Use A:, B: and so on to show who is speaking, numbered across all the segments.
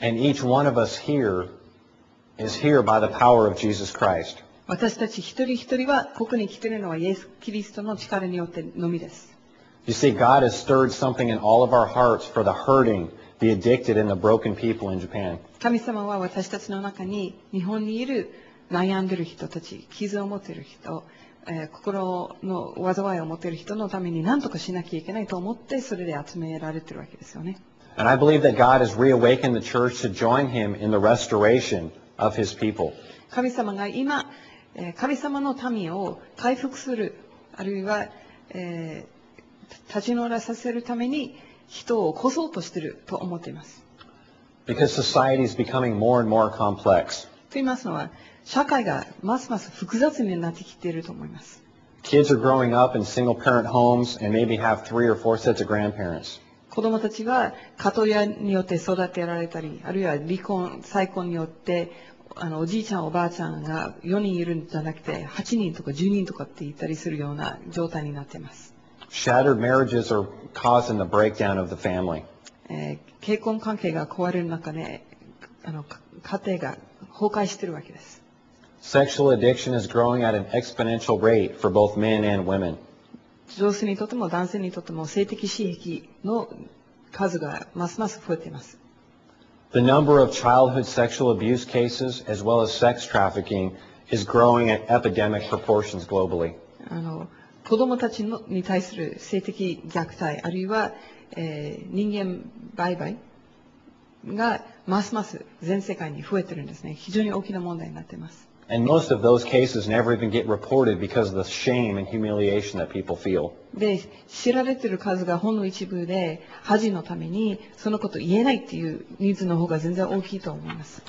A: And each one of us here is here by the power of Jesus Christ.
B: 私たち一人一人はここに来ているのはイエス・キリストの力によってのみです。
A: You see, God has stirred something in all of our hearts for the hurting, the addicted, and the broken people in Japan.
B: 神様は私たちの中に日本にいる悩んでいる人たち、傷を持っている人、心の災いを持っている人のために何とかしなきゃいけないと思ってそれで集められているわけですよね。
A: And I believe that God has reawakened the church to join Him in the restoration of His people.
B: 神様が今、神様の民を回復する、あるいは、立ち直らさせるために人を起こそうとしていると思っています。
A: Because society is becoming more and more complex.
B: と言いますのは、社会がますます複雑になってきていると思います。
A: Kids are growing up in single-parent homes and maybe have 3 or 4 sets of grandparents.
B: 子供たちが里親によって育てられたり、あるいは離婚、再婚によって、おじいちゃんおばあちゃんが4人いるんじゃなくて、8人とか10人とかって言ったりするような状態になっています。
A: Shattered marriages are causing the breakdown of the family.
B: 結婚関係が壊れる中で、家庭が崩壊しているわけです。
A: Sexual addiction is growing at an exponential rate for both men and women.
B: 女性にとっても男性にとっても性的刺激の数がますます増えています。
A: The number of childhood sexual abuse cases as well as sex trafficking is growing at epidemic proportions globally.
B: 子供たちに対する性的虐待、あるいは、人間売買がますます全世界に増えているんですね。非常に大きな問題になっています。
A: And most of those cases never even get reported because of the shame and humiliation that people feel.
B: で、知られている数がほんの一部で、恥のためにそのことを言えないっていうニーズの方が全然大きいと思います。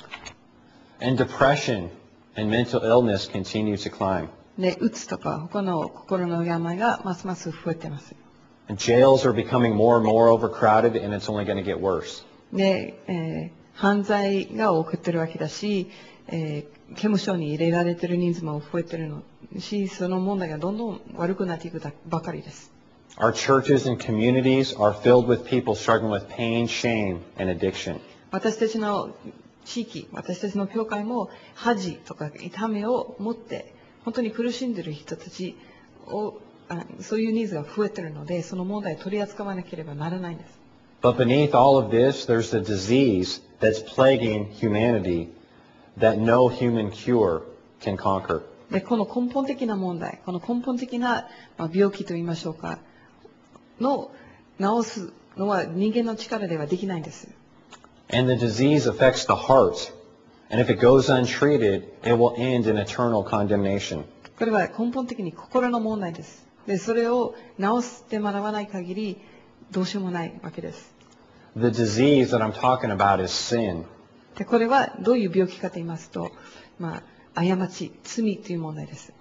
A: And depression and mental illness continue to climb.
B: で、うつとか他の心の病がますます増えています。
A: And jails are becoming more and more overcrowded and it's only going to get worse.
B: で、犯罪が起こっているわけだし、刑務所に入れられている人数も増えているのし、その問題がどんどん悪くなっていくばかりです。
A: Our churches and communities are filled with people struggling with pain, shame, and addiction.
B: 私たちの地域、私たちの教会も恥とか痛みを持って本当に苦しんでいる人たちを、そういうニーズが増えているので、その問題を取り扱わなければならないんです。
A: But beneath all of this, there's the disease that's plaguing humanity that no human cure can conquer.
B: で、この根本的な問題、この根本的な病気と言いましょうか、の治すのは人間の力ではできないんです。
A: And the disease affects the heart. And if it goes untreated, it will end in eternal condemnation.
B: これは根本的に心の問題です。で、それを治してもらわない限り、どうしようもないわけです。
A: The disease that I'm talking about is sin.
B: で、これはどういう病気かと言いますと、過ち、罪という問題です。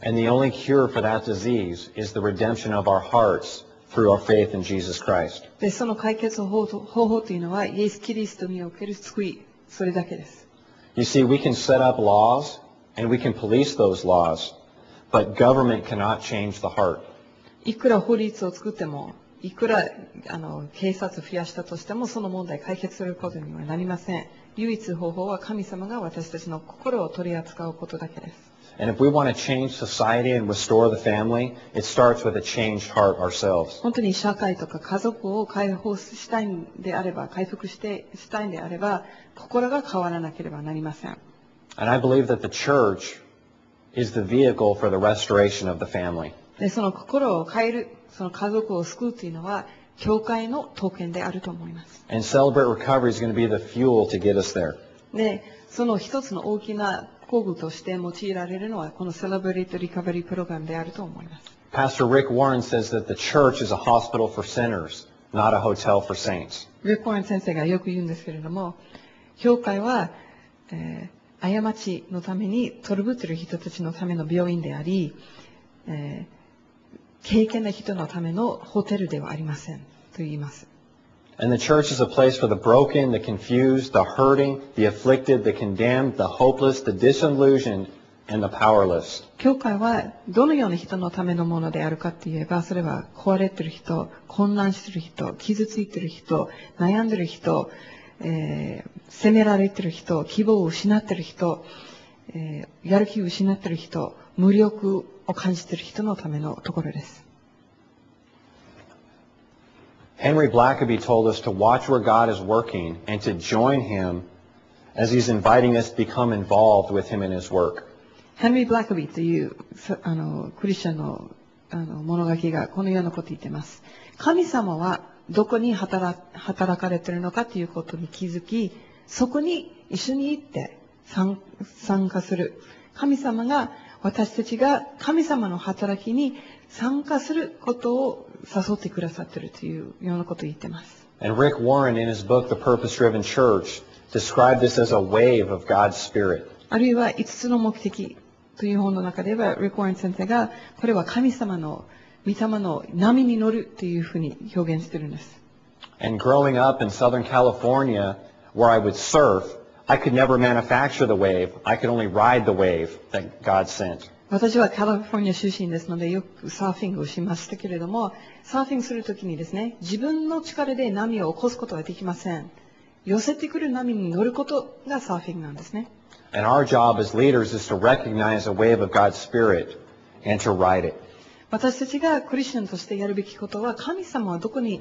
A: And the only cure for that disease is the redemption of our hearts through our faith in Jesus Christ.
B: で、その解決方法というのは、イエス・キリストにおける救い、それだけです。
A: You see, we can set up laws and we can police those laws, but government cannot change the heart.
B: いくら法律を作っても、いくら警察を増やしたとしても、その問題解決することにはなりません。唯一方法は神様が私たちの心を取り扱うことだけです。
A: And if we want to change society and restore the family, it starts with a changed heart ourselves.
B: 本当に社会とか家族を解放したいんであれば、回復したいんであれば、心が変わらなければなりません。
A: And I believe that the church is the vehicle for the restoration of the family.
B: で、その心を変える、その家族を救うというのは、教会の特権であると思います。
A: And Celebrate Recovery is going to be the fuel to get us there.
B: で、その一つの大きな工具として用いられるのは、この Celebrate Recovery プログラムであると思います。
A: Pastor Rick Warren says that the church is a hospital for sinners, not a hotel for saints.
B: リック・ワーン先生がよく言うんですけれども、教会は、過ちのためにトラブっている人たちのための病院であり、敬虔な人のためのホテルではありませんと言います。
A: And the church is a place for the broken, the confused, the hurting, the afflicted, the condemned, the hopeless, the disillusioned, and the powerless.
B: 教会はどのような人のためのものであるかって言えば、それは壊れている人、混乱している人、傷ついている人、悩んでいる人、責められている人、希望を失っている人、やる気を失っている人、無力を感じている人のためのところです。
A: Henry Blackaby told us to watch where God is working and to join Him as He's inviting us to become involved with Him in His work.
B: ヘンリー・ブラックビーというクリスチャンの物書きがこのようなことを言っています。神様はどこに働かれているのかということに気づき、そこに一緒に行って参加する。神様が私たちが神様の働きに参加することを誘ってくださっているというようなことを言っています。
A: And Rick Warren in his book The Purpose-Driven Church described this as a wave of God's Spirit.
B: あるいは5つの目的という本の中では、リック・ウォーレン先生がこれは神様の御霊の波に乗るというふうに表現しているんです。
A: And growing up in Southern California, where I would surf, I could never manufacture the wave. I could only ride the wave that God sent.
B: 私はカリフォルニア出身ですので、よくサーフィングをしましたけれども、サーフィングするときにですね、自分の力で波を起こすことはできません。寄せてくる波に乗ることがサーフィングなんですね。
A: And our job as leaders is to recognize a wave of God's Spirit and to ride it.
B: 私たちがクリスチャンとしてやるべきことは、神様はどこに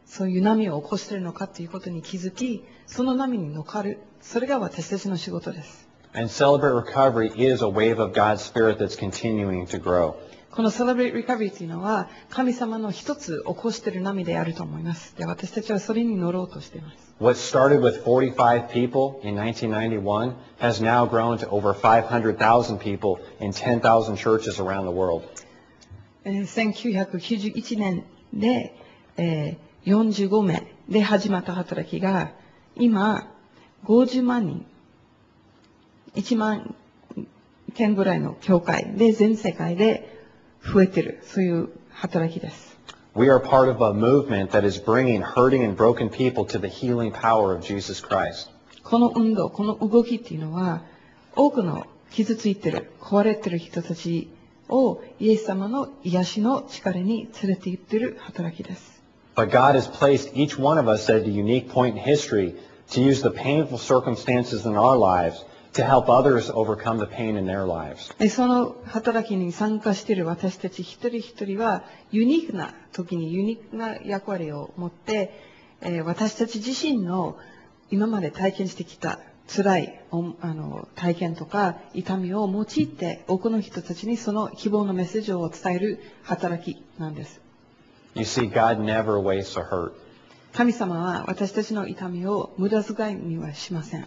B: そういう波を起こしているのかということに気づき、その波に乗っかる。それが私たちの仕事です。
A: And Celebrate Recovery is a wave of God's Spirit that's continuing to grow.
B: この Celebrate Recovery というのは、神様の一つ起こしている波であると思います。で、私たちはそれに乗ろうとしています。
A: What started with 45 people in 1991 has now grown to over 500,000 people in 10,000 churches around the world.
B: 1991年で、45名で始まった働きが、今、50万人、1万件ぐらいの教会で全世界で増えている、そういう働きです。
A: We are part of a movement that is bringing hurting and broken people to the healing power of Jesus Christ.
B: この運動、この動きっていうのは、多くの傷ついている、壊れている人たちをイエス様の癒しの力に連れて行っている働きです。
A: But God has placed each one of us at a unique point in history to use the painful circumstances in our lives to help others overcome the pain in their lives.
B: その働きに参加している私たち一人一人はユニークな時にユニークな役割を持って、私たち自身の今まで体験してきた辛い体験とか痛みを用いて多くの人たちにその希望のメッセージを伝える働きなんです。
A: You see, God never wastes a hurt.
B: 神様は私たちの痛みを無駄遣いにはしません。